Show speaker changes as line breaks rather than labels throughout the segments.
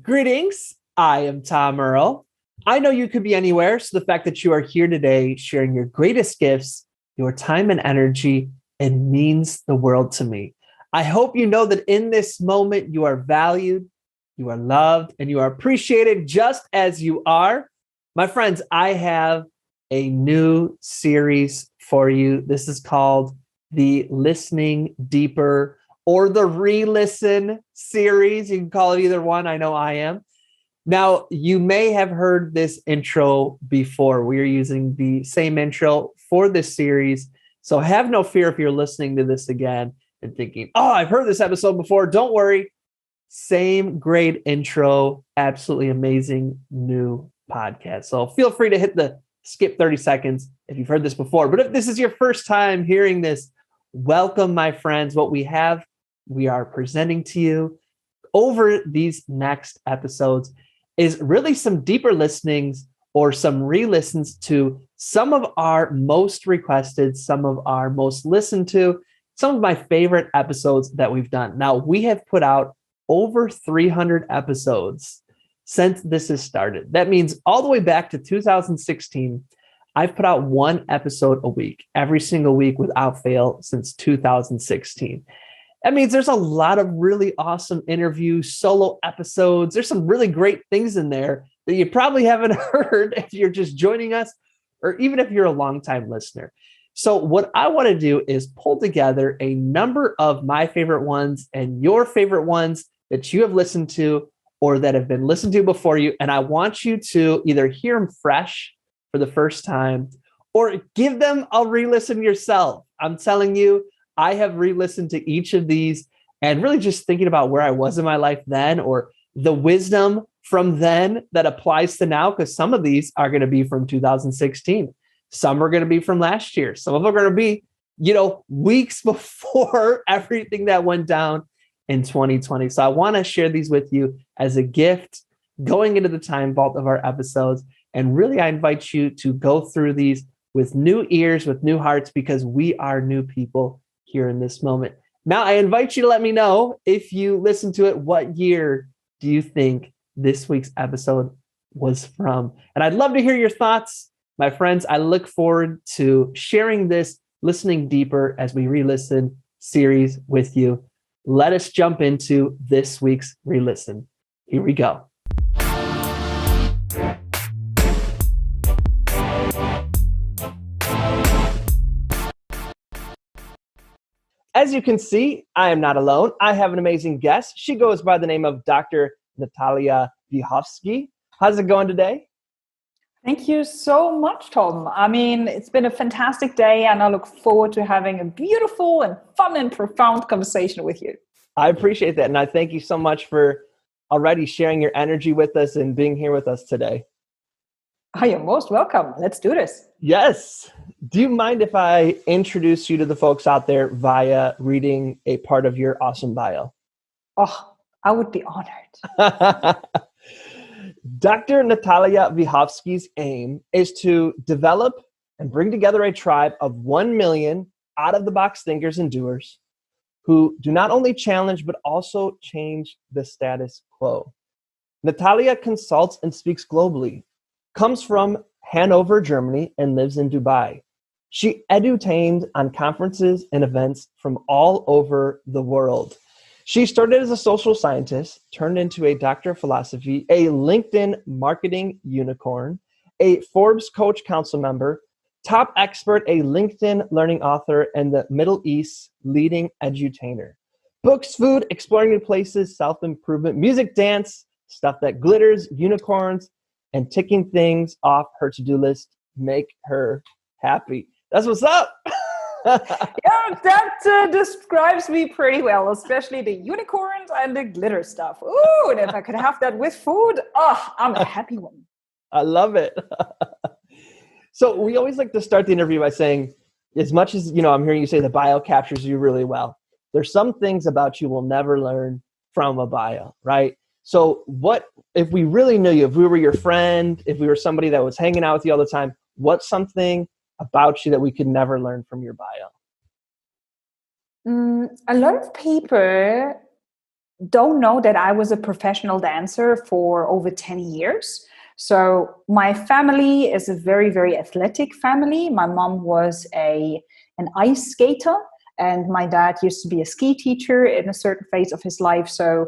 Greetings. I am Tom Earl. I know you could be anywhere, so the fact that you are here today sharing your greatest gifts, your time and energy, it means the world to me. I hope you know that in this moment you are valued, you are loved, and you are appreciated just as you are. My friends, I have a new series for you. This is called the Listening Deeper or the Re-Listen series. You can call it either one. I know I am. Now, you may have heard this intro before. We are using the same intro for this series. So have no fear if you're listening to this again and thinking, oh, I've heard this episode before. Don't worry. Same great intro. Absolutely amazing new podcast. So feel free to hit the skip 30 seconds if you've heard this before. But if this is your first time hearing this, welcome, my friends. What we are presenting to you over these next episodes is really some deeper listenings or some re-listens to some of our most requested, some of our most listened to, some of my favorite episodes that we've done. Now, we have put out over 300 episodes since this has started. That means all the way back to 2016, I've put out one episode a week, every single week without fail since 2016. That means there's a lot of really awesome interviews, solo episodes. There's some really great things in there that you probably haven't heard if you're just joining us, or even if you're a longtime listener. So what I want to do is pull together a number of my favorite ones and your favorite ones that you have listened to or that have been listened to before you. And I want you to either hear them fresh for the first time or give them a re-listen yourself. I'm telling you, I have re-listened to each of these and really just thinking about where I was in my life then or the wisdom from then that applies to now, because some of these are going to be from 2016. Some are going to be from last year. Some of them are going to be, weeks before everything that went down in 2020. So I want to share these with you as a gift going into the time vault of our episodes. And really, I invite you to go through these with new ears, with new hearts, because we are new people here in this moment. Now, I invite you to let me know if you listen to it, what year do you think this week's episode was from? And I'd love to hear your thoughts. My friends, I look forward to sharing this Listening Deeper as we re-listen series with you. Let us jump into this week's re-listen. Here we go. As you can see, I am not alone. I have an amazing guest. She goes by the name of Dr. Natalia Wiechowski. How's it going today?
Thank you so much, Tom. I mean, it's been a fantastic day, and I look forward to having a beautiful and fun and profound conversation with you.
I appreciate that, and I thank you so much for already sharing your energy with us and being here with us today.
Oh, you're most welcome. Let's do this.
Yes. Do you mind if I introduce you to the folks out there via reading a part of your awesome bio?
Oh, I would be honored.
Dr. Natalia Wiechowski's aim is to develop and bring together a tribe of 1 million out-of-the-box thinkers and doers who do not only challenge, but also change the status quo. Natalia consults and speaks globally, comes from Hanover, Germany, and lives in Dubai. She edutained on conferences and events from all over the world. She started as a social scientist, turned into a doctor of philosophy, a LinkedIn marketing unicorn, a Forbes Coach Council member, top expert, a LinkedIn learning author, and the Middle East leading edutainer. Books, food, exploring new places, self-improvement, music, dance, stuff that glitters, unicorns, and ticking things off her to-do list make her happy. That's what's up.
Yeah, that describes me pretty well, especially the unicorns and the glitter stuff. Ooh, and if I could have that with food, I'm a happy one.
I love it. So we always like to start the interview by saying, as much as, I'm hearing you say the bio captures you really well, there's some things about you we'll never learn from a bio, right? So what, if we really knew you, if we were your friend, if we were somebody that was hanging out with you all the time, what's something about you that we could never learn from your bio?
A lot of people don't know that I was a professional dancer for over 10 years. So my family is a very, very athletic family. My mom was an ice skater, and my dad used to be a ski teacher in a certain phase of his life. So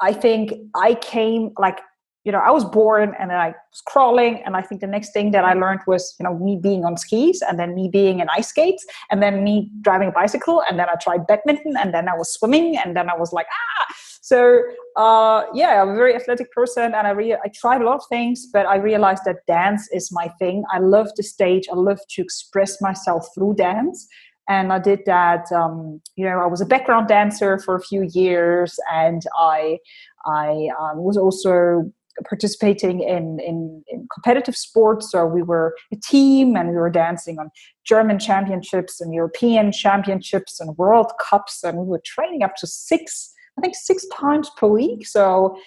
I think I came like, I was born and then I was crawling. And I think the next thing that I learned was, me being on skis, and then me being in ice skates, and then me driving a bicycle. And then I tried badminton, and then I was swimming, and then I was like, ah. So, I'm a very athletic person, and I tried a lot of things, but I realized that dance is my thing. I love the stage. I love to express myself through dance. And I did that, I was a background dancer for a few years, and I was also participating in competitive sports. So we were a team, and we were dancing on German championships and European championships and World Cups, and we were training up to six times per week. So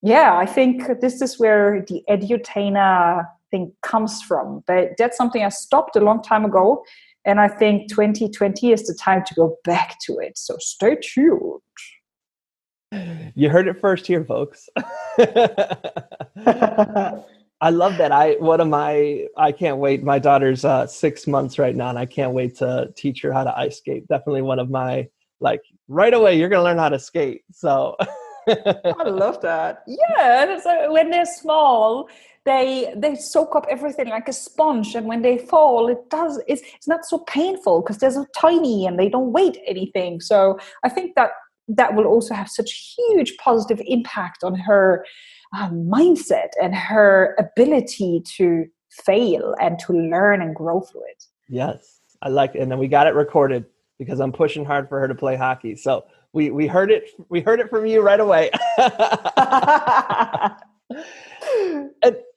I think this is where the edutainer thing comes from. But that's something I stopped a long time ago. And I think 2020 is the time to go back to it. So stay tuned.
You heard it first here, folks. I love that. I can't wait. My daughter's 6 months right now, and I can't wait to teach her how to ice skate. Definitely one of my, right away, you're going to learn how to skate. So
I love that. Yeah. So when they're small, they soak up everything like a sponge. And when they fall, it's not so painful because they're so tiny and they don't weigh anything. So I think that will also have such huge positive impact on her mindset and her ability to fail and to learn and grow through it.
Yes, I like it. And then we got it recorded because I'm pushing hard for her to play hockey. So we heard it. We heard it from you right away.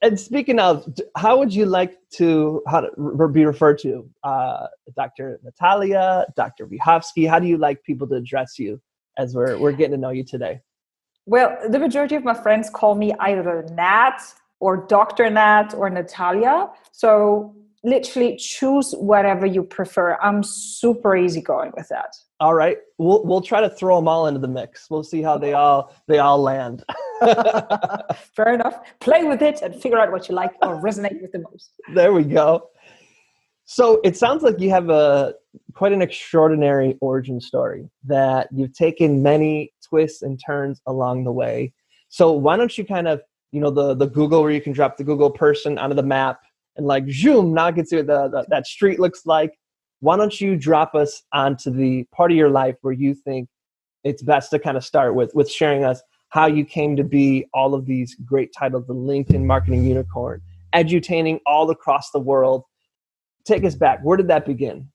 And speaking of, how would you like to be referred to? Dr. Natalia, Dr. Wiechowski, how do you like people to address you as we're getting to know you today?
Well, the majority of my friends call me either Nat or Dr. Nat or Natalia. So literally choose whatever you prefer. I'm super easygoing with that.
All right. We'll try to throw them all into the mix. We'll see how they all land.
Fair enough. Play with it and figure out what you like or resonate with the most.
There we go. So it sounds like you have quite an extraordinary origin story, that you've taken many twists and turns along the way. So why don't you kind of, the Google, where you can drop the Google person onto the map and zoom, now it gets you that street looks like. Why don't you drop us onto the part of your life where you think it's best to kind of start with sharing us how you came to be all of these great titles, the LinkedIn marketing unicorn, edutaining all across the world. Take us back. Where did that begin?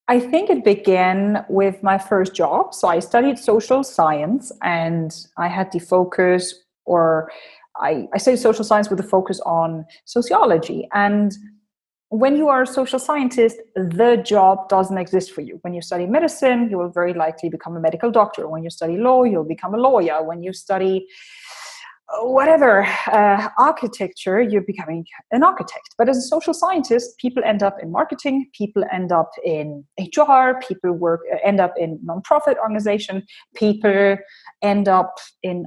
I think it began with my first job. So I studied social science, and I had the focus, or I studied social science with a focus on sociology. And when you are a social scientist, the job doesn't exist for you. When you study medicine, you will very likely become a medical doctor. When you study law, you'll become a lawyer. When you study architecture, you're becoming an architect. But as a social scientist, people end up in marketing, people end up in HR, people end up in nonprofit organization, people end up in,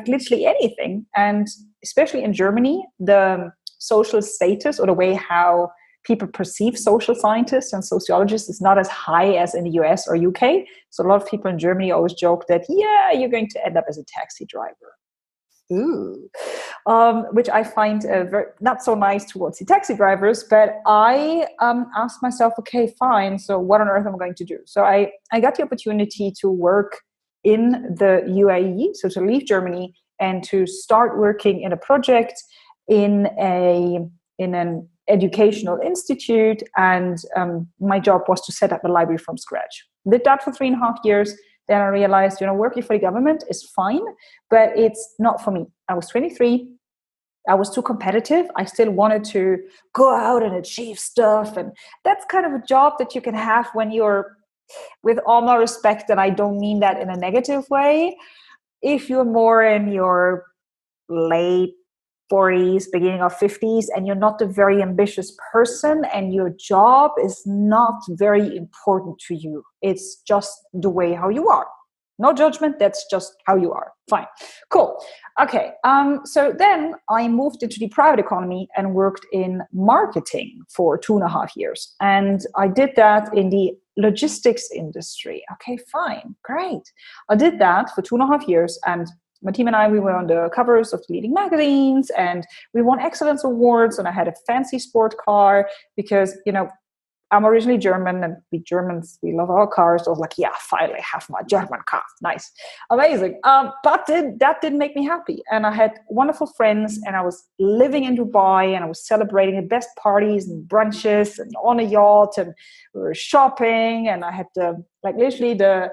literally anything. And especially in Germany, the social status, or the way how people perceive social scientists and sociologists, is not as high as in the US or UK. So a lot of people in Germany always joke that, you're going to end up as a taxi driver. Ooh. Which I find not so nice towards the taxi drivers. But I asked myself, okay, fine. So what on earth am I going to do? So I got the opportunity to work in the UAE, so to leave Germany and to start working in a project in an educational institute, and my job was to set up a library from scratch. Did that for 3.5 years. Then I realized, working for the government is fine, but it's not for me. I was 23. I was too competitive. I still wanted to go out and achieve stuff. And that's kind of a job that you can have when you're, with all my respect, and I don't mean that in a negative way, if you're more in your late 40s, beginning of 50s, and you're not a very ambitious person, and your job is not very important to you. It's just the way how you are. No judgment. That's just how you are. Fine. Cool. Okay. So then I moved into the private economy and worked in marketing for 2.5 years. And I did that in the logistics industry. Okay, fine. Great. I did that for 2.5 years. And my team and I, we were on the covers of the leading magazines, and we won excellence awards. And I had a fancy sport car because, I'm originally German, and we Germans, we love our cars. So I was like, yeah, finally have my German car. Nice. Amazing. But that didn't make me happy. And I had wonderful friends, and I was living in Dubai, and I was celebrating the best parties and brunches and on a yacht, and we were shopping, and I had literally the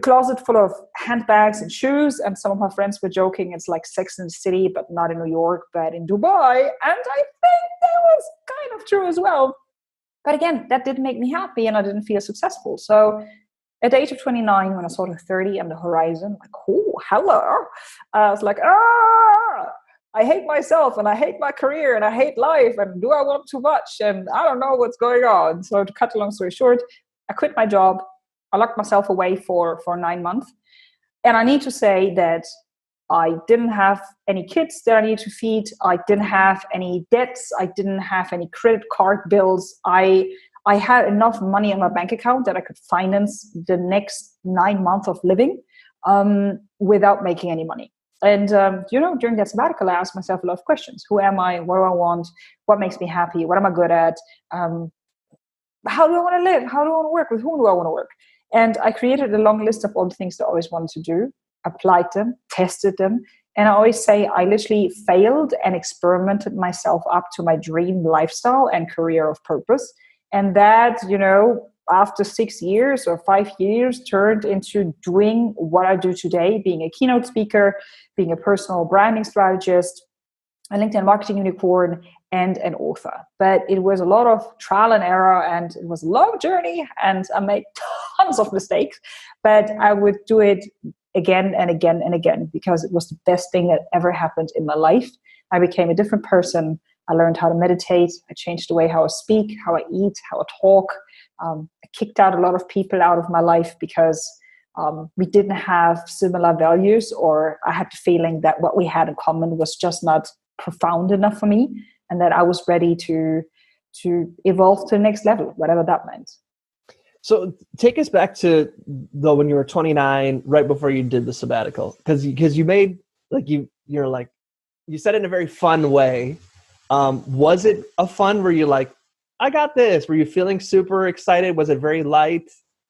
closet full of handbags and shoes. And some of my friends were joking, it's like Sex and the City, but not in New York, but in Dubai. And I think that was kind of true as well. But again, that didn't make me happy, and I didn't feel successful. So at the age of 29, when I saw the 30 on the horizon, like, oh, hello. I was like, I hate myself, and I hate my career, and I hate life, and do I want too much? And I don't know what's going on. So to cut a long story short, I quit my job. I locked myself away for 9 months. And I need to say that I didn't have any kids that I needed to feed. I didn't have any debts. I didn't have any credit card bills. I had enough money in my bank account that I could finance the next 9 months of living without making any money. And, during that sabbatical, I asked myself a lot of questions. Who am I? What do I want? What makes me happy? What am I good at? How do I want to live? How do I want to work? With whom do I want to work? And I created a long list of all the things that I always wanted to do, applied them, tested them. And I always say I literally failed and experimented myself up to my dream lifestyle and career of purpose. And that, after 6 years or 5 years turned into doing what I do today, being a keynote speaker, being a personal branding strategist, a LinkedIn marketing unicorn, and an author. But it was a lot of trial and error, and it was a long journey, and I made tons of mistakes, but I would do it again and again and again because it was the best thing that ever happened in my life. I became a different person. I learned how to meditate. I changed the way how I speak, how I eat, how I talk. I kicked out a lot of people out of my life because we didn't have similar values, or I had the feeling that what we had in common was just not profound enough for me, and that I was ready to evolve to the next level, whatever that meant.
So take us back to when you were 29, right before you did the sabbatical, because you made you said it in a very fun way. Was it a fun? Were you like, I got this? Were you feeling super excited? Was it very light?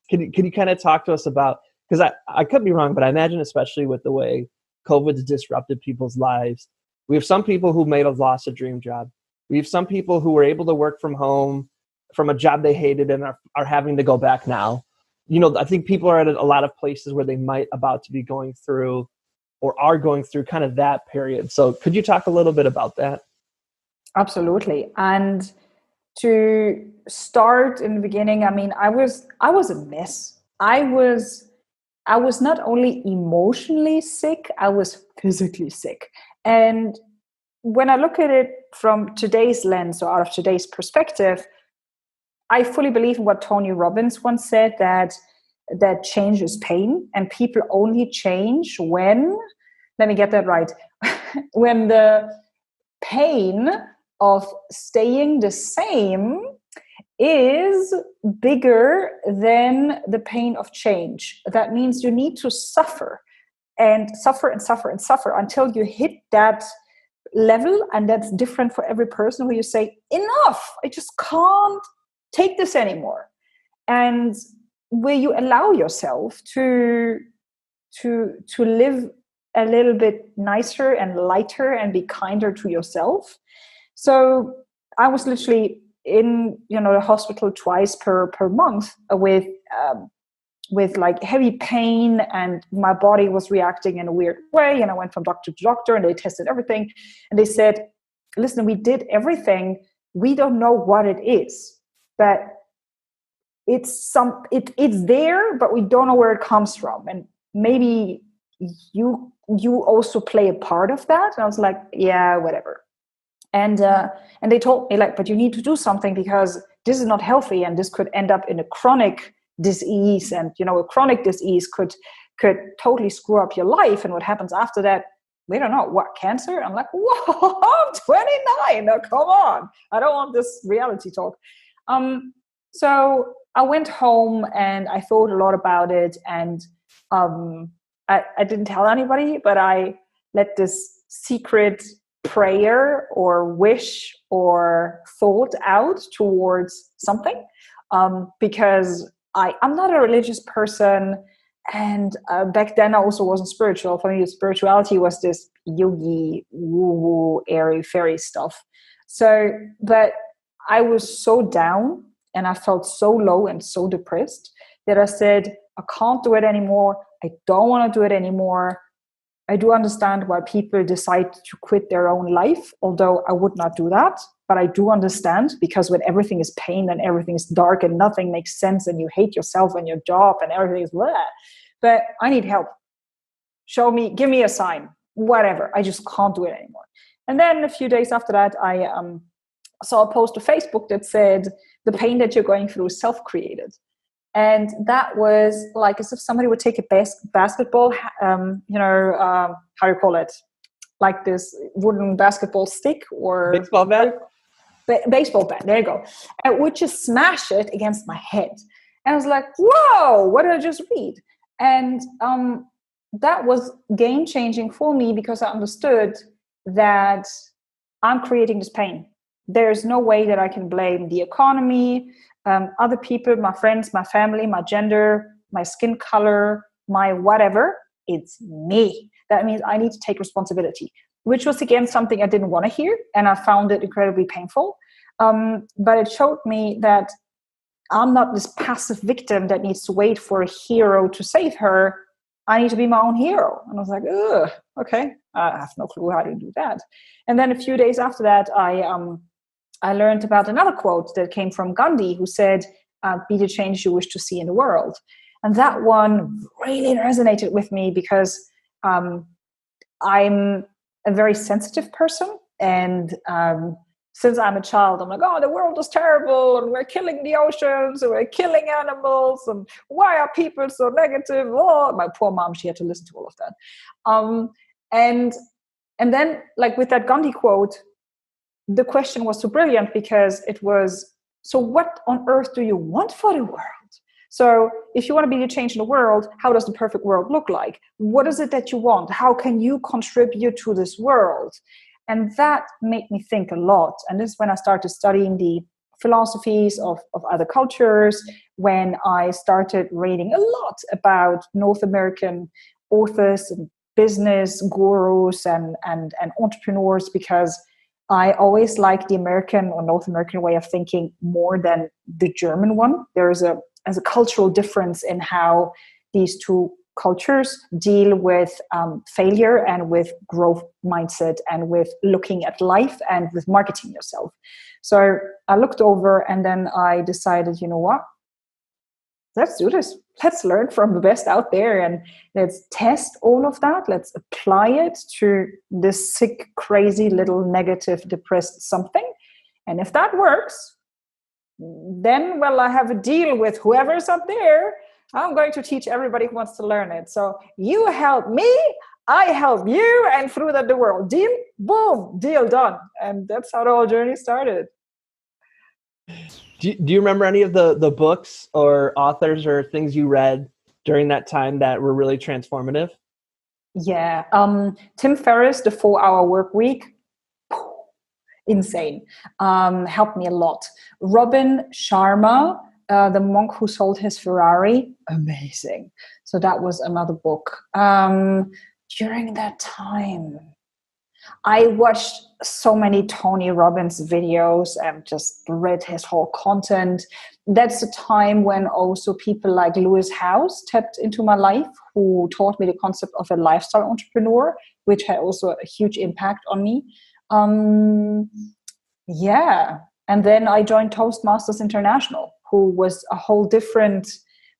Can you kind of talk to us about, because I could be wrong, but I imagine especially with the way COVID's disrupted people's lives, we have some people who may have lost a dream job. We have some people who were able to work from home from a job they hated and are having to go back now. I think people are at a lot of places where they might about to be going through or are going through kind of that period. So could you talk a little bit about that?
Absolutely. And to start in the beginning, I was a mess. I was not only emotionally sick, I was physically sick. And when I look at it from today's lens, or out of today's perspective, I fully believe in what Tony Robbins once said, that change is pain, and people only change when, let me get that right, when the pain of staying the same is bigger than the pain of change. That means you need to suffer and suffer and suffer and suffer until you hit that level, and that's different for every person, where you say, enough, I just can't take this anymore. And where you allow yourself to live a little bit nicer and lighter and be kinder to yourself. So I was literally in the hospital twice per month with like heavy pain, and my body was reacting in a weird way. And I went from doctor to doctor, and they tested everything, and they said, listen, we did everything. We don't know what it is, but it's there, but we don't know where it comes from. And maybe you also play a part of that. And I was like, yeah, whatever. And they told me, but you need to do something, because this is not healthy, and this could end up in a chronic disease. And a chronic disease could could totally screw up your life. And what happens after that, we don't know. What, cancer? I'm like, whoa, I'm 29. Now, come on. I don't want this reality talk. So I went home and I thought a lot about it. And I didn't tell anybody, but I let this secret prayer or wish or thought out towards something, because I'm not a religious person, and back then I also wasn't spiritual. For me, spirituality was this yogi, woo-woo, airy fairy stuff. So, but I was so down and I felt so low and so depressed that I said, I can't do it anymore. I don't want to do it anymore. I do understand why people decide to quit their own life, although I would not do that. But I do understand, because when everything is pain and everything is dark and nothing makes sense and you hate yourself and your job and everything is blah, but I need help. Show me, give me a sign, whatever. I just can't do it anymore. And then a few days after that, I saw a post on Facebook that said, the pain that you're going through is self-created. And that was like as if somebody would take a basketball, how do you call it? Like this wooden basketball stick or
baseball bat.
Baseball bat. There you go. And would just smash it against my head. And I was like, whoa, what did I just read? And that was game changing for me, because I understood that I'm creating this pain. There's no way that I can blame the economy, other people, my friends, my family, my gender, my skin color, my whatever. It's me. That means I need to take responsibility, which was, again, something I didn't want to hear. And I found it incredibly painful. But it showed me that I'm not this passive victim that needs to wait for a hero to save her. I need to be my own hero. And I was like, ugh, okay, I have no clue how to do that. And then a few days after that, I learned about another quote that came from Gandhi, who said, be the change you wish to see in the world. And that one really resonated with me, because I'm a very sensitive person. And since I'm a child, I'm like, oh, the world is terrible, and we're killing the oceans, and we're killing animals, and why are people so negative? Oh, my poor mom, she had to listen to all of that. And then, like with that Gandhi quote, the question was so brilliant, because it was, so what on earth do you want for the world? So if you want to be the change in the world, how does the perfect world look like? What is it that you want? How can you contribute to this world? And that made me think a lot. And this is when I started studying the philosophies of other cultures, when I started reading a lot about North American authors and business gurus and entrepreneurs, because I always like the American or North American way of thinking more than the German one. There is a cultural difference in how these two cultures deal with failure and with growth mindset and with looking at life and with marketing yourself. So I looked over, and then I decided, you know what? Let's do this. Let's learn from the best out there, and let's test all of that. Let's apply it to this sick, crazy, little negative, depressed something. And if that works, then, well, I have a deal with whoever's up there. I'm going to teach everybody who wants to learn it. So you help me, I help you, and through that the world. Deal? Boom, deal done. And that's how the whole journey started.
Do you remember any of the books or authors or things you read during that time that were really transformative?
Yeah. Tim Ferriss, The 4-Hour Work Week. Insane. Helped me a lot. Robin Sharma, The Monk Who Sold His Ferrari. Amazing. So that was another book. During that time, I watched so many Tony Robbins videos and just read his whole content. That's the time when also people like Lewis Howes tapped into my life, who taught me the concept of a lifestyle entrepreneur, which had also a huge impact on me. Yeah. And then I joined Toastmasters International, who was a whole different,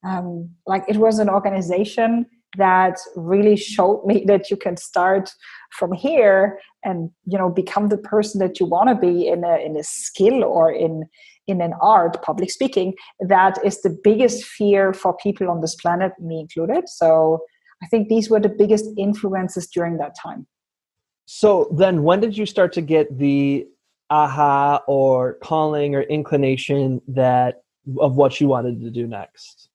it was an organization that really showed me that you can start from here and, become the person that you want to be in a skill or in an art, public speaking. That is the biggest fear for people on this planet, me included. So I think these were the biggest influences during that time.
So then when did you start to get the aha or calling or inclination of what you wanted to do next?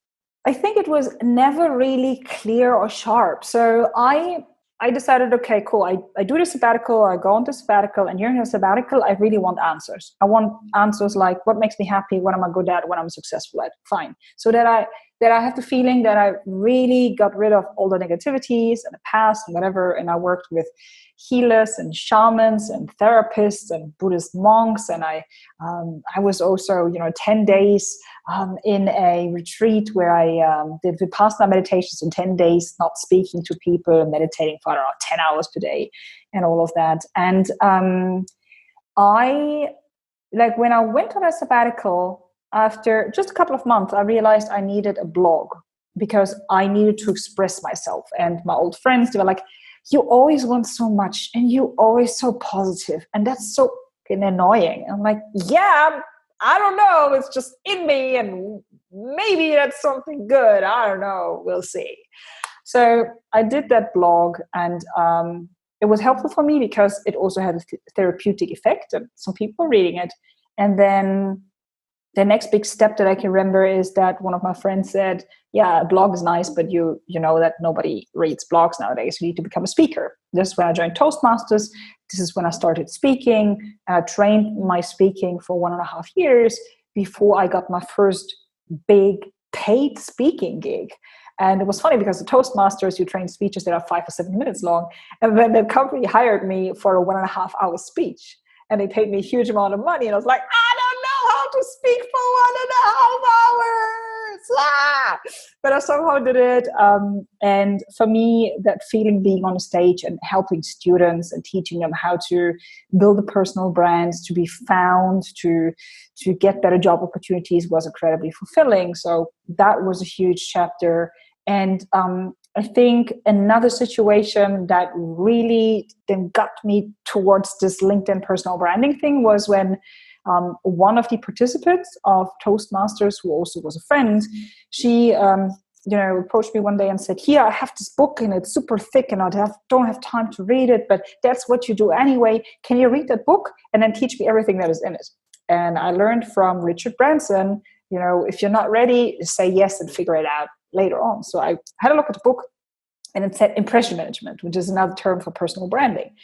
I think it was never really clear or sharp. So I decided, okay, cool. I do the sabbatical, I go on to sabbatical, and during the sabbatical, I really want answers. I want answers like what makes me happy, what am I good at, what I'm successful at. Fine. So that I have the feeling that I really got rid of all the negativities and the past and whatever. And I worked with healers and shamans and therapists and Buddhist monks. And I was also, 10 days in a retreat where I did Vipassana meditations in 10 days, not speaking to people and meditating for, 10 hours per day and all of that. And when I went on a sabbatical, after just a couple of months, I realized I needed a blog because I needed to express myself. And my old friends, they were like, you always want so much and you always so positive. And that's so annoying. I'm like, yeah, I don't know. It's just in me. And maybe that's something good. I don't know. We'll see. So I did that blog, and it was helpful for me because it also had a therapeutic effect and some people were reading it. And then the next big step that I can remember is that one of my friends said, yeah, a blog is nice, but you know that nobody reads blogs nowadays. You need to become a speaker. This is when I joined Toastmasters. This is when I started speaking. I trained my speaking for 1.5 years before I got my first big paid speaking gig. And it was funny because the Toastmasters, you train speeches that are 5 or 7 minutes long. And then the company hired me for a 1.5 hour speech. And they paid me a huge amount of money. And I was like, I don't know how to speak for 1.5 hours. But I somehow did it. And for me, that feeling being on a stage and helping students and teaching them how to build a personal brand, to be found, to get better job opportunities was incredibly fulfilling. So that was a huge chapter. And I think another situation that really then got me towards this LinkedIn personal branding thing was when one of the participants of Toastmasters, who also was a friend, she approached me one day and said, here, I have this book and it's super thick and don't have time to read it, but that's what you do anyway. Can you read that book and then teach me everything that is in it? And I learned from Richard Branson, if you're not ready, say yes and figure it out later on. So I had a look at the book, and it said impression management, which is another term for personal branding.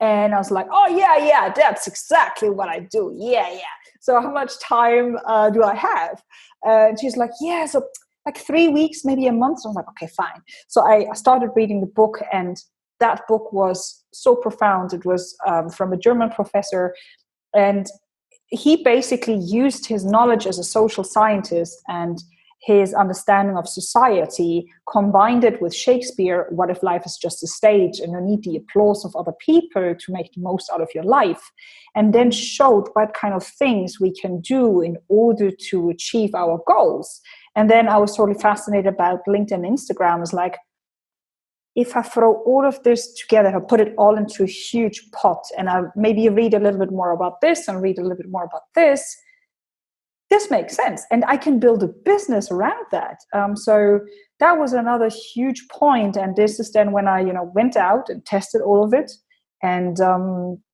And I was like, oh, yeah, that's exactly what I do. Yeah. So how much time do I have? And she's like, yeah, so like 3 weeks, maybe a month. So I was like, okay, fine. So I started reading the book, and that book was so profound. It was from a German professor, and he basically used his knowledge as a social scientist and his understanding of society, combined it with Shakespeare, what if life is just a stage and you need the applause of other people to make the most out of your life, and then showed what kind of things we can do in order to achieve our goals. And then I was totally fascinated about LinkedIn and Instagram. It's like, if I throw all of this together, I put it all into a huge pot, and I maybe read a little bit more about this and read a little bit more about this makes sense. And I can build a business around that. So that was another huge point. And this is then when I, went out and tested all of it. And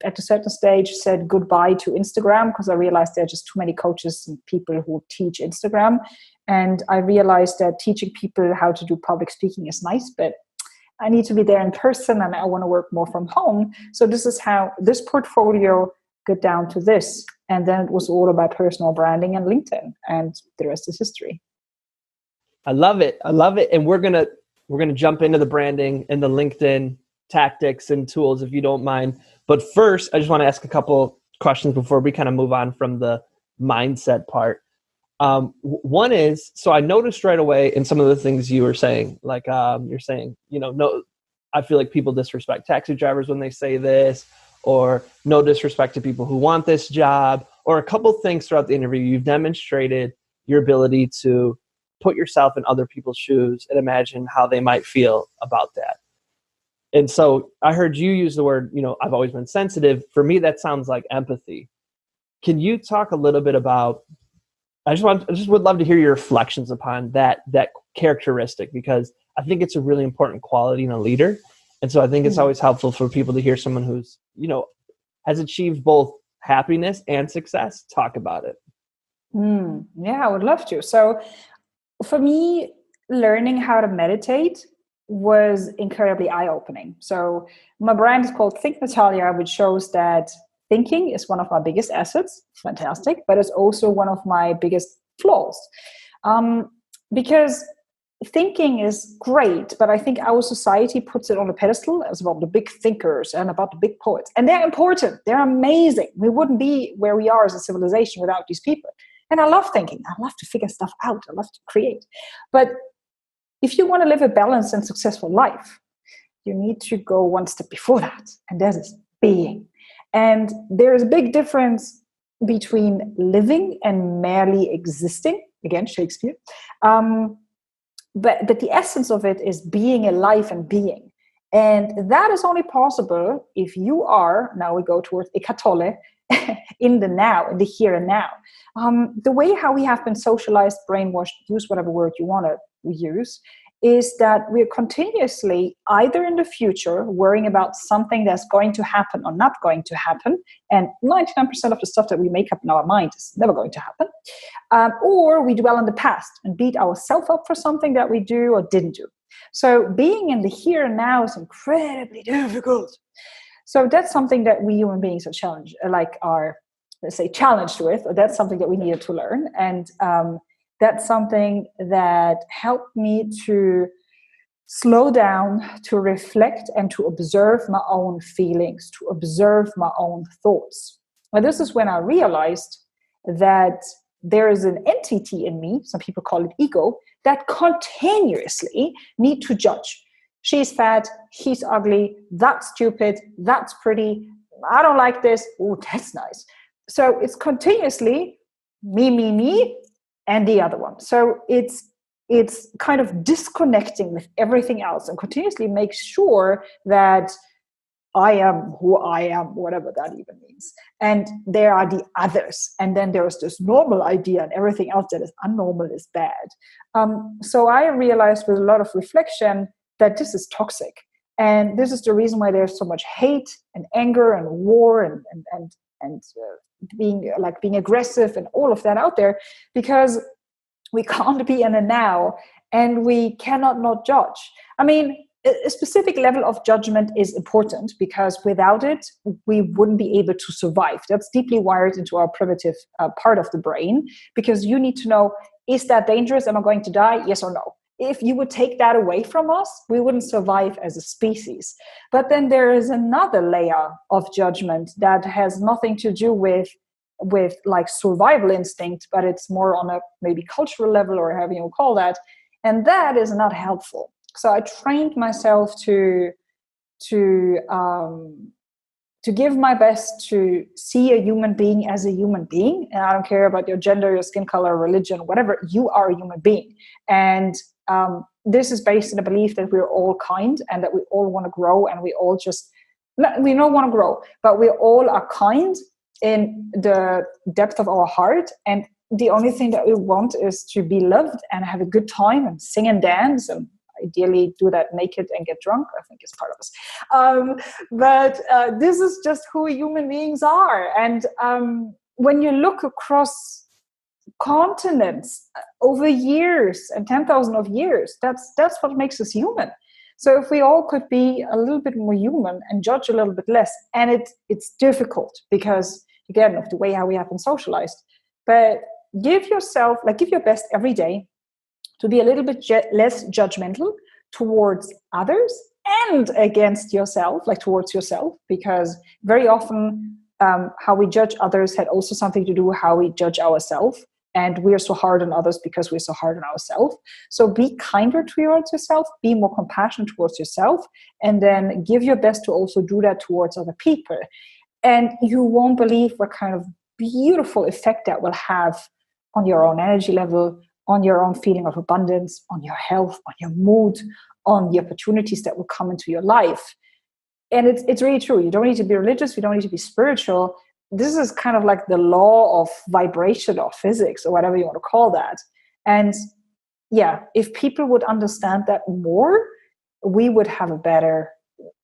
at a certain stage said goodbye to Instagram, because I realized there are just too many coaches and people who teach Instagram. And I realized that teaching people how to do public speaking is nice, but I need to be there in person and I want to work more from home. So this is how this portfolio got down to this. And then it was all about personal branding and LinkedIn, and the rest is history.
I love it. And we're gonna jump into the branding and the LinkedIn tactics and tools, if you don't mind. But first, I just want to ask a couple questions before we kind of move on from the mindset part. One is, so I noticed right away in some of the things you were saying, like you're saying, no, I feel like people disrespect taxi drivers when they say this, or no disrespect to people who want this job, or a couple things throughout the interview. You've demonstrated your ability to put yourself in other people's shoes and imagine how they might feel about that. And so I heard you use the word, I've always been sensitive. For me, that sounds like empathy. Can you talk a little bit about, I just would love to hear your reflections upon that characteristic, because I think it's a really important quality in a leader. And so I think it's always helpful for people to hear someone who's, has achieved both happiness and success talk about it.
Yeah, I would love to. So for me, learning how to meditate was incredibly eye-opening. So my brand is called Think Natalia, which shows that thinking is one of my biggest assets. Fantastic. But it's also one of my biggest flaws. Because thinking is great, but I think our society puts it on a pedestal as about the big thinkers and about the big poets. And they're important. They're amazing. We wouldn't be where we are as a civilization without these people. And I love thinking. I love to figure stuff out. I love to create. But if you want to live a balanced and successful life, you need to go one step before that. And that is being. And there is a big difference between living and merely existing. Again, Shakespeare. But the essence of it is being alive and being. And that is only possible if you are, now we go towards ekatole, in the now, in the here and now. The way how we have been socialized, brainwashed, use whatever word you want to use, is that we're continuously either in the future worrying about something that's going to happen or not going to happen. And 99% of the stuff that we make up in our mind is never going to happen. Or we dwell in the past and beat ourselves up for something that we do or didn't do. So being in the here and now is incredibly difficult. So that's something that we human beings are challenged with, or that's something that we needed to learn. And that's something that helped me to slow down, to reflect, and to observe my own feelings, to observe my own thoughts. And this is when I realized that there is an entity in me, some people call it ego, that continuously need to judge. She's fat, he's ugly, that's stupid, that's pretty, I don't like this, oh, that's nice. So it's continuously me, and the other one. So it's kind of disconnecting with everything else and continuously make sure that I am who I am, whatever that even means. And there are the others. And then there's this normal idea, and everything else that is unnormal is bad. So I realized with a lot of reflection that this is toxic. And this is the reason why there's so much hate and anger and war and being aggressive and all of that out there, because we can't be in the now and we cannot not judge. I mean, a specific level of judgment is important, because without it, we wouldn't be able to survive. That's deeply wired into our primitive part of the brain, because you need to know, is that dangerous? Am I going to die? Yes or no? If you would take that away from us, we wouldn't survive as a species. But then there is another layer of judgment that has nothing to do with like survival instinct, but it's more on a maybe cultural level, or however you call that. And that is not helpful. So I trained myself to give my best to see a human being as a human being. And I don't care about your gender, your skin color, religion, whatever, you are a human being. And this is based in the belief that we're all kind and that we all want to grow, and we don't want to grow, but we all are kind in the depth of our heart. And the only thing that we want is to be loved and have a good time and sing and dance, and ideally do that naked and get drunk, I think is part of us. But this is just who human beings are. And when you look across continents over years and 10,000 of years, that's what makes us human. So if we all could be a little bit more human and judge a little bit less, and it's difficult because, again, of the way how we have been socialized, but give your best every day to be a little bit less judgmental towards others and against yourself, like towards yourself, because very often how we judge others had also something to do with how we judge ourselves. And we are so hard on others because we're so hard on ourselves. So be kinder towards yourself, be more compassionate towards yourself, and then give your best to also do that towards other people. And you won't believe what kind of beautiful effect that will have on your own energy level, on your own feeling of abundance, on your health, on your mood, on the opportunities that will come into your life. And it's really true. You don't need to be religious. You don't need to be spiritual. This is kind of like the law of vibration or physics or whatever you want to call that. And if people would understand that more, we would have a better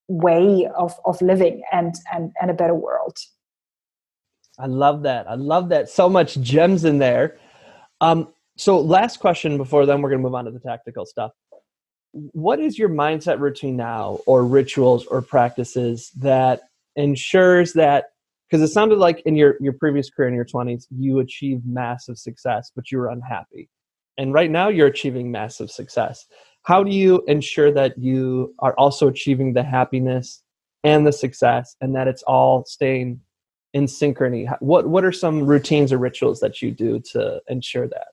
way of living and a better world.
I love that. I love that. So much gems in there. So last question before then we're going to move on to the tactical stuff. What is your mindset routine now, or rituals or practices that ensures that, because it sounded like in your previous career in your 20s, you achieved massive success, but you were unhappy. And right now you're achieving massive success. How do you ensure that you are also achieving the happiness and the success, and that it's all staying in synchrony? What are some routines or rituals that you do to ensure that?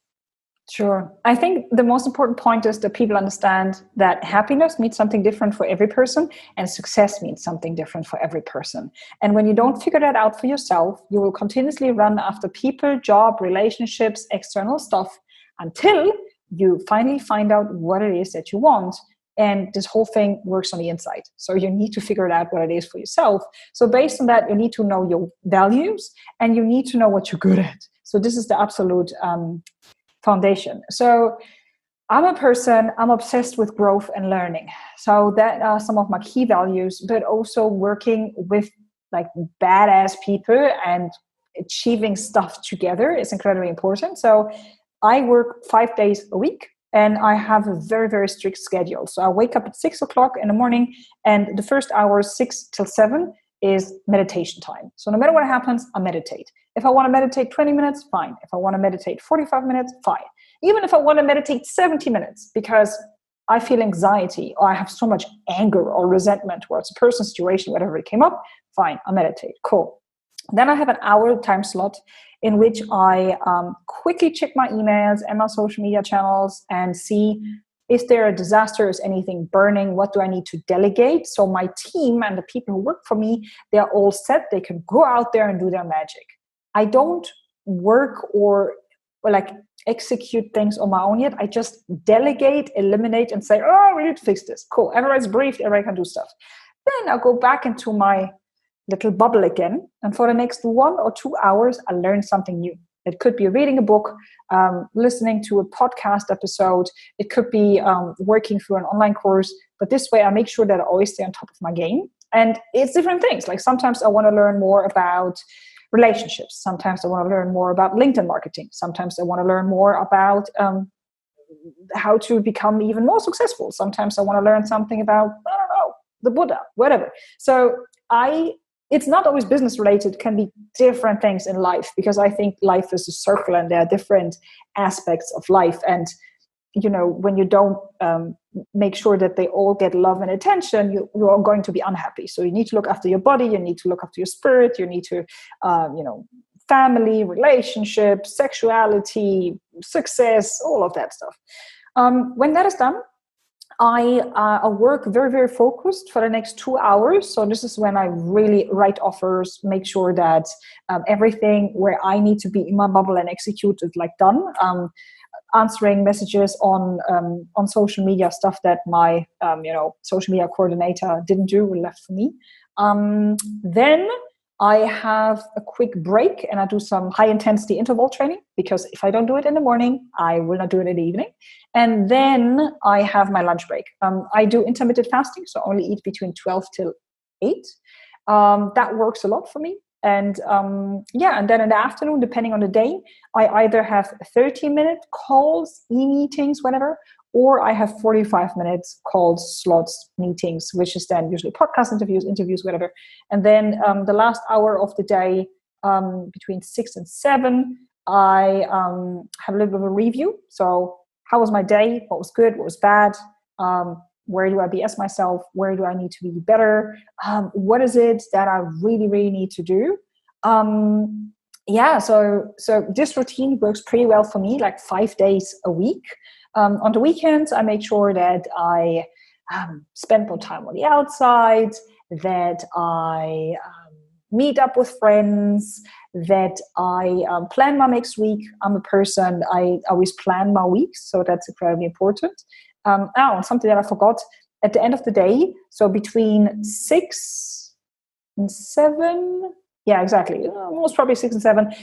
Sure. I think the most important point is that people understand that happiness means something different for every person, and success means something different for every person. And when you don't figure that out for yourself, you will continuously run after people, job, relationships, external stuff, until you finally find out what it is that you want. And this whole thing works on the inside. So you need to figure it out what it is for yourself. So based on that, you need to know your values, and you need to know what you're good at. So this is the absolute foundation. So I'm obsessed with growth and learning. So that are some of my key values, but also working with like badass people and achieving stuff together is incredibly important. So I work 5 days a week, and I have a very, very strict schedule. So I wake up at 6 o'clock in the morning, and the first hour, 6 till 7, is meditation time. So no matter what happens, I meditate. If I want to meditate 20 minutes, fine. If I want to meditate 45 minutes, fine. Even if I want to meditate 70 minutes because I feel anxiety, or I have so much anger or resentment towards a person, situation, whatever it came up, fine, I meditate. Cool. Then I have an hour time slot in which I quickly check my emails and my social media channels and see, is there a disaster? Is anything burning? What do I need to delegate? So my team and the people who work for me, they're all set. They can go out there and do their magic. I don't work or like execute things on my own yet. I just delegate, eliminate, and say, oh, we need to fix this. Cool. Everybody's briefed. Everybody can do stuff. Then I'll go back into my little bubble again. And for the next 1 or 2 hours, I learn something new. It could be reading a book, listening to a podcast episode. It could be working through an online course. But this way, I make sure that I always stay on top of my game. And it's different things. Like sometimes I want to learn more about relationships. Sometimes I want to learn more about LinkedIn marketing. Sometimes I want to learn more about how to become even more successful. Sometimes I want to learn something about, I don't know, the Buddha, whatever. So it's not always business related. It can be different things in life, because I think life is a circle and there are different aspects of life. And, you know, when you don't make sure that they all get love and attention, you are going to be unhappy. So you need to look after your body. You need to look after your spirit. You need to, family, relationships, sexuality, success, all of that stuff. When that is done, I work very, very focused for the next 2 hours. So this is when I really write offers, make sure that everything where I need to be in my bubble and execute is like done. Answering messages on social media, stuff that my social media coordinator didn't do, left for me. Then I have a quick break and I do some high intensity interval training, because if I don't do it in the morning, I will not do it in the evening. And then I have my lunch break. I do intermittent fasting, so I only eat between 12 till 8. That works a lot for me. And and then in the afternoon, depending on the day, I either have 30-minute calls, e-meetings, whatever, or I have 45 minutes calls, slots, meetings, which is then usually podcast interviews, whatever. And then the last hour of the day, between 6 and 7, I have a little bit of a review. So how was my day? What was good? What was bad? Where do I BS myself? Where do I need to be better? What is it that I really, really need to do? So this routine works pretty well for me, like 5 days a week. On the weekends, I make sure that I spend more time on the outside, that I meet up with friends, that I plan my next week. I'm a person, I always plan my weeks, so that's incredibly important. Something that I forgot, at the end of the day, so between 6 and 7, Yeah, exactly. Most probably 6 and 7.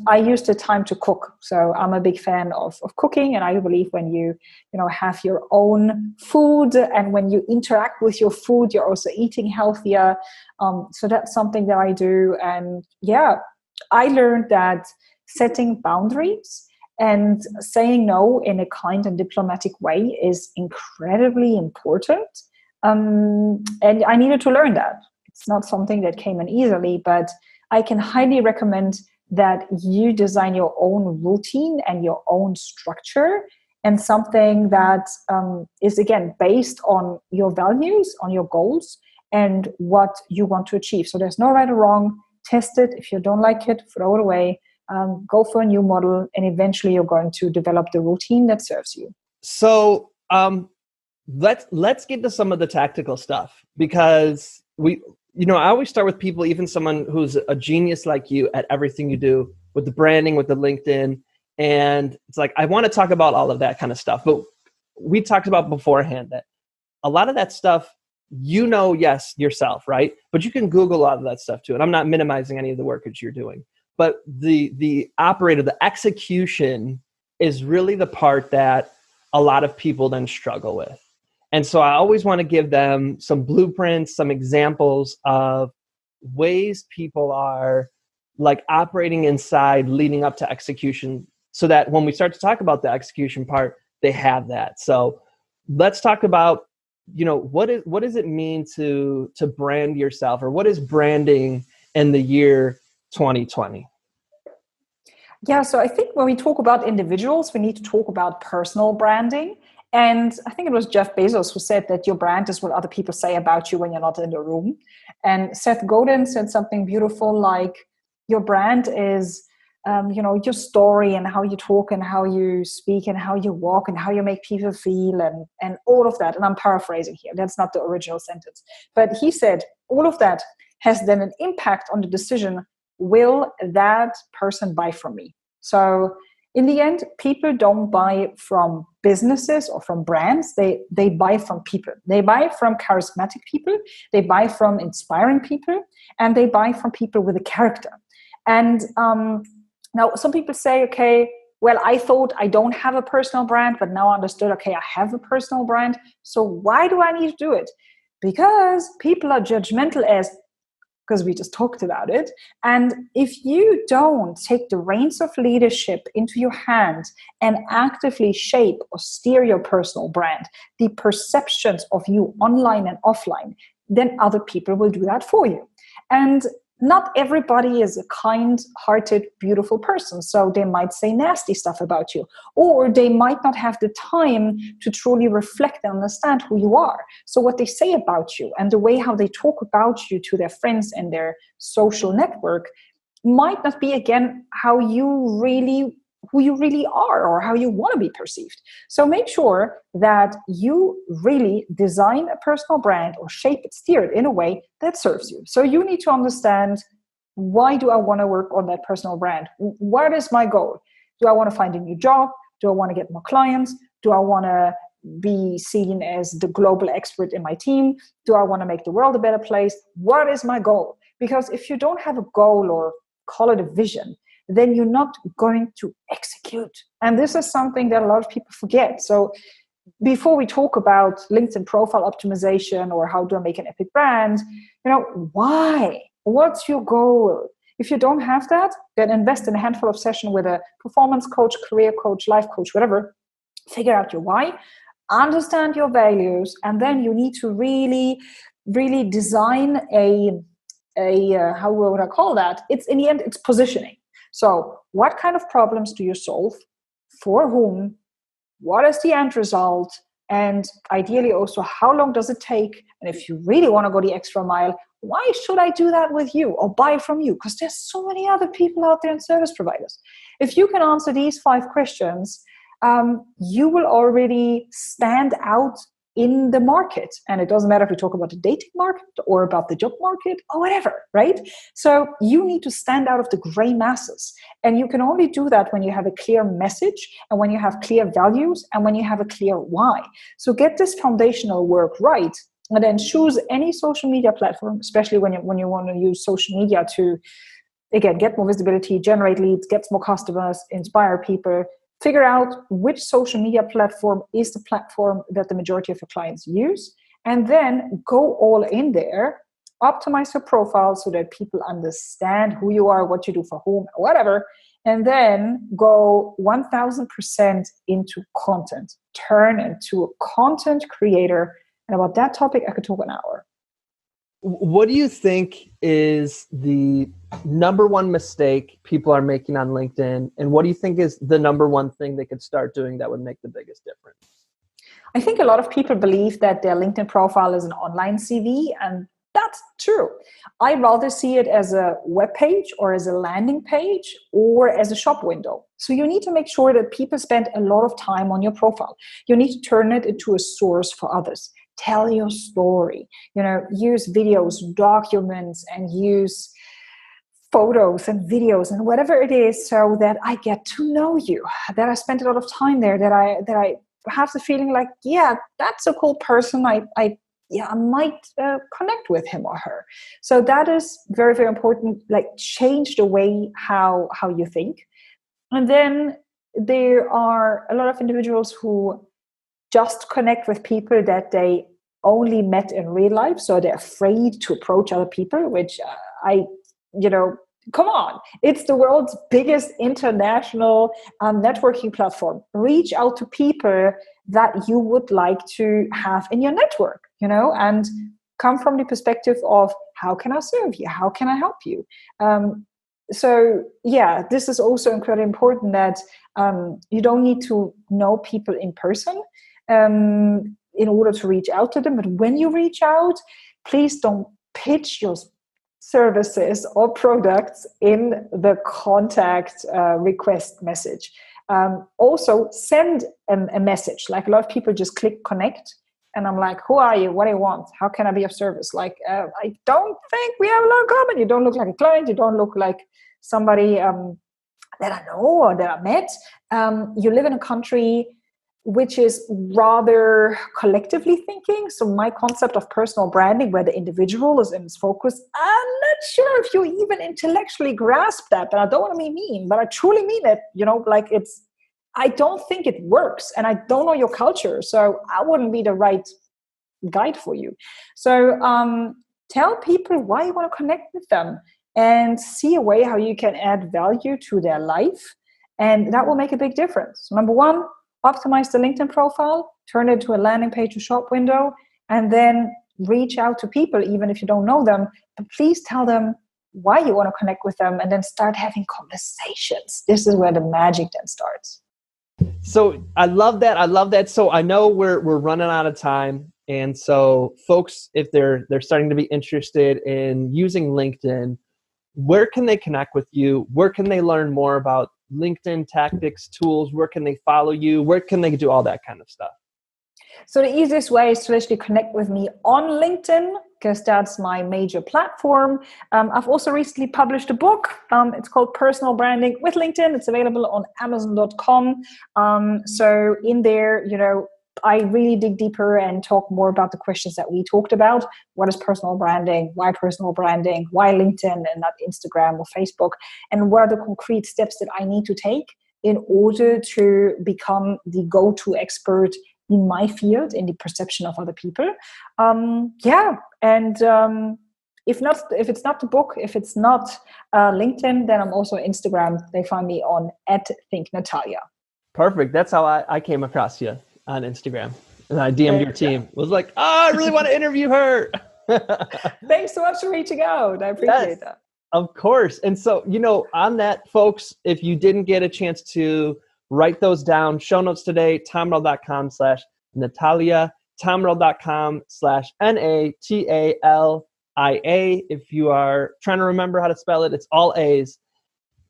I used the time to cook, so I'm a big fan of cooking, and I believe when you have your own food and when you interact with your food, you're also eating healthier. So that's something that I do, and yeah, I learned that setting boundaries and saying no in a kind and diplomatic way is incredibly important. And I needed to learn that. It's not something that came in easily, but I can highly recommend that you design your own routine and your own structure, and something that is, again, based on your values, on your goals, and what you want to achieve. So there's no right or wrong. Test it. If you don't like it, throw it away. Go for a new model, and eventually you're going to develop the routine that serves you.
So let's get to some of the tactical stuff, because I always start with people, even someone who's a genius like you at everything you do with the branding, with the LinkedIn. And it's like, I want to talk about all of that kind of stuff. But we talked about beforehand that a lot of that stuff, yes, yourself, right? But you can Google a lot of that stuff too. And I'm not minimizing any of the work that you're doing. But the operator, the execution is really the part that a lot of people then struggle with. And so I always want to give them some blueprints, some examples of ways people are like operating inside leading up to execution, so that when we start to talk about the execution part, they have that. So let's talk about, what does it mean to brand yourself, or what is branding in the year 2020?
Yeah, so I think when we talk about individuals, we need to talk about personal branding. And I think it was Jeff Bezos who said that your brand is what other people say about you when you're not in the room. And Seth Godin said something beautiful like, your brand is, your story and how you talk and how you speak and how you walk and how you make people feel and all of that. And I'm paraphrasing here. That's not the original sentence. But he said all of that has then an impact on the decision, will that person buy from me? So in the end, people don't buy from businesses or from brands. They buy from people. They buy from charismatic people. They buy from inspiring people. And they buy from people with a character. And now some people say, okay, well, I thought I don't have a personal brand, but now I understood, okay, I have a personal brand. So why do I need to do it? Because people are judgmental because we just talked about it. And if you don't take the reins of leadership into your hand and actively shape or steer your personal brand, the perceptions of you online and offline, then other people will do that for you. And not everybody is a kind-hearted, beautiful person. So they might say nasty stuff about you, or they might not have the time to truly reflect and understand who you are. So what they say about you and the way how they talk about you to their friends and their social network might not be, again, who you really are or how you want to be perceived. So make sure that you really design a personal brand or shape it, steer it in a way that serves you. So you need to understand, why do I want to work on that personal brand? What is my goal? Do I want to find a new job? Do I want to get more clients? Do I want to be seen as the global expert in my team? Do I want to make the world a better place? What is my goal? Because if you don't have a goal, or call it a vision, then you're not going to execute. And this is something that a lot of people forget. So before we talk about LinkedIn profile optimization or how do I make an epic brand, why? What's your goal? If you don't have that, then invest in a handful of sessions with a performance coach, career coach, life coach, whatever. Figure out your why, understand your values, and then you need to really, really design a how would I call that? It's, in the end, it's positioning. So what kind of problems do you solve? For whom? What is the end result? And ideally also, how long does it take? And if you really want to go the extra mile, why should I do that with you or buy from you? Because there's so many other people out there and service providers. If you can answer these 5 questions, you will already stand out in the market. And it doesn't matter if we talk about the dating market or about the job market or whatever, right? So you need to stand out of the gray masses. And you can only do that when you have a clear message and when you have clear values and when you have a clear why. So get this foundational work right. And then choose any social media platform, especially when you want to use social media to, again, get more visibility, generate leads, get more customers, inspire people. Figure out which social media platform is the platform that the majority of your clients use, and then go all in there. Optimize your profile so that people understand who you are, what you do for whom, whatever, and then go 1000% into content. Turn into a content creator. And about that topic, I could talk an hour.
What do you think is the number one mistake people are making on LinkedIn? And what do you think is the number one thing they could start doing that would make the biggest difference?
I think a lot of people believe that their LinkedIn profile is an online CV, and that's true. I rather see it as a web page or as a landing page or as a shop window. So you need to make sure that people spend a lot of time on your profile. You need to turn it into a source for others. Tell your story, use videos, documents, and use photos and videos and whatever it is, so that I get to know you, that I spent a lot of time there, that I have the feeling like, yeah, that's a cool person. I might connect with him or her. So that is very, very important. Like, change the way how you think. And then there are a lot of individuals who just connect with people that they only met in real life. So they're afraid to approach other people, which come on. It's the world's biggest international networking platform. Reach out to people that you would like to have in your network, and come from the perspective of, how can I serve you? How can I help you? This is also incredibly important, that you don't need to know people in person in order to reach out to them. But when you reach out, please don't pitch your services or products in the contact request message. Also, send a message. Like, a lot of people just click connect, and I'm like, who are you? What do you want? How can I be of service? Like, I don't think we have a lot in common. You don't look like a client. You don't look like somebody that I know or that I met. You live in a country which is rather collectively thinking. So my concept of personal branding, where the individual is in its focus, I'm not sure if you even intellectually grasp that. And I don't want to be mean, but I truly mean it. I don't think it works, and I don't know your culture, so I wouldn't be the right guide for you. So tell people why you want to connect with them, and see a way how you can add value to their life, and that will make a big difference. Number one, optimize the LinkedIn profile, turn it into a landing page or shop window, and then reach out to people, even if you don't know them. But please tell them why you want to connect with them, and then start having conversations. This is where the magic then starts.
So I love that. So I know we're running out of time. And so folks, if they're starting to be interested in using LinkedIn, where can they connect with you? Where can they learn more about LinkedIn tactics, tools? Where can they follow you? Where can they do all that kind of stuff?
So the easiest way is to actually connect with me on LinkedIn, because that's my major platform. I've also recently published a book. It's called Personal Branding with LinkedIn. It's available on Amazon.com. So in there, I really dig deeper and talk more about the questions that we talked about. What is personal branding? Why personal branding? Why LinkedIn and not Instagram or Facebook? And what are the concrete steps that I need to take in order to become the go-to expert in my field, in the perception of other people. If it's not the book, if it's not LinkedIn, then I'm also on Instagram. They find me on @ThinkNatalia.
Perfect. That's how I came across you on Instagram. And I DM'd your team. Was like, I really want to interview her.
Thanks so much for reaching out. I appreciate that.
Of course. And so, on that, folks, if you didn't get a chance to write those down, show notes today, tomrell.com/Natalia, tomrell.com/NATALIA. If you are trying to remember how to spell it, it's all A's.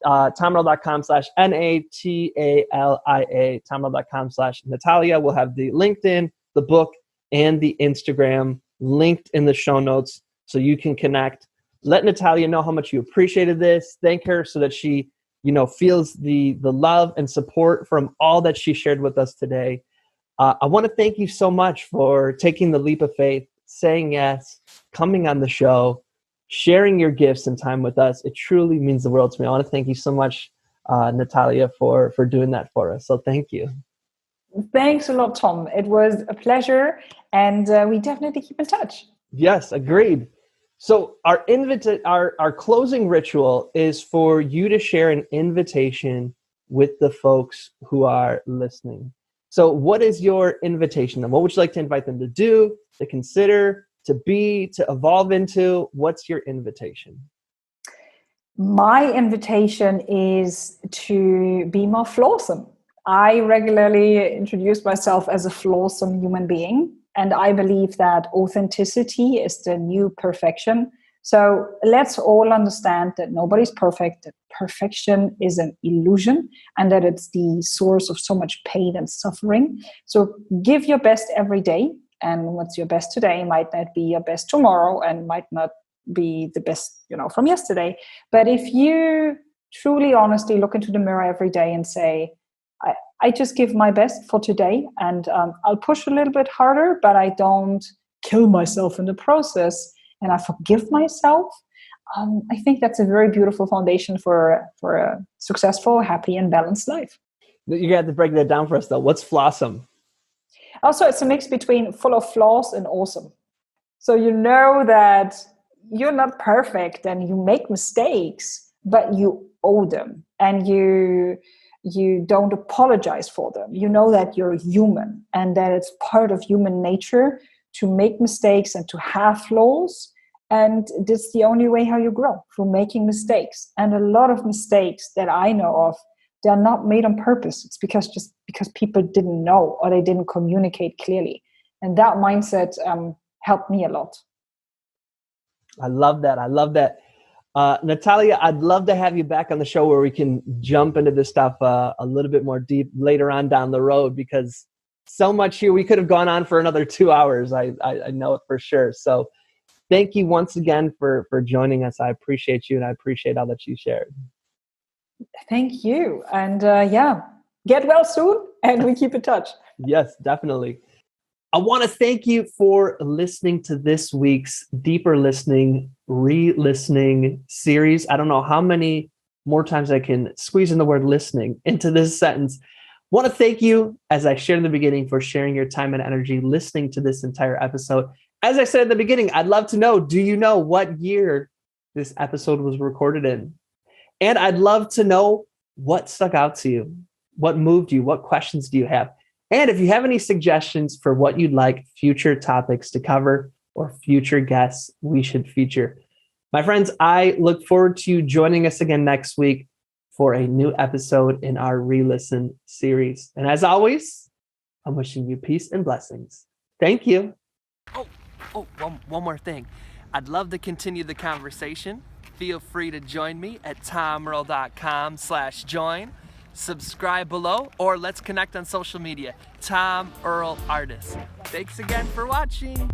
tomrell.com/NATALIA, tomrell.com/Natalia. We'll have the LinkedIn, the book, and the Instagram linked in the show notes so you can connect. Let Natalia know how much you appreciated this. Thank her so that she, feels the love and support from all that she shared with us today. I want to thank you so much for taking the leap of faith saying yes, coming on the show, sharing your gifts and time with us. It truly means the world to me. I want to thank you so much, Natalia, for doing that for us. So thank you.
Thanks a lot, Tom. It was a pleasure, and we definitely keep in touch.
Yes, agreed. So our closing ritual is for you to share an invitation with the folks who are listening. So what is your invitation? And what would you like to invite them to do, to consider, to be, to evolve into? What's your invitation?
My invitation is to be more flawsome. I regularly introduce myself as a flawsome human being, and I believe that authenticity is the new perfection. So let's all understand that nobody's perfect, that perfection is an illusion, and that it's the source of so much pain and suffering. So give your best every day, and what's your best today might not be your best tomorrow, and might not be the best, from yesterday. But if you truly, honestly look into the mirror every day and say, I just give my best for today, and I'll push a little bit harder, but I don't kill myself in the process, and I forgive myself. I think that's a very beautiful foundation for a successful, happy, and balanced life.
You have to break that down for us, though. What's flawsome?
Also, it's a mix between full of flaws and awesome. So you know that you're not perfect and you make mistakes, but you owe them, and you don't apologize for them. You know that you're human, and that it's part of human nature to make mistakes and to have flaws. And that's the only way how you grow, through making mistakes. And a lot of mistakes that I know of, they're not made on purpose. It's because people didn't know, or they didn't communicate clearly. And that mindset helped me a lot.
I love that. Natalia, I'd love to have you back on the show where we can jump into this stuff a little bit more deep later on down the road, because so much here. We could have gone on for another 2 hours. I know it for sure. So thank you once again for joining us. I appreciate you, and I appreciate all that you shared.
Thank you. And get well soon, and we keep in touch.
Yes, definitely. I want to thank you for listening to this week's Deeper Listening, Re-Listening series. I don't know how many more times I can squeeze in the word listening into this sentence. I want to thank you, as I shared in the beginning, for sharing your time and energy listening to this entire episode. As I said at the beginning, I'd love to know, do you know what year this episode was recorded in? And I'd love to know what stuck out to you, what moved you, what questions do you have? And if you have any suggestions for what you'd like future topics to cover or future guests we should feature. My friends, I look forward to you joining us again next week for a new episode in our Re-Listen series. And as always, I'm wishing you peace and blessings. Thank you. One more thing. I'd love to continue the conversation. Feel free to join me at tomearl.com/join. Subscribe below, or let's connect on social media. Tom Earl Artist. Thanks again for watching.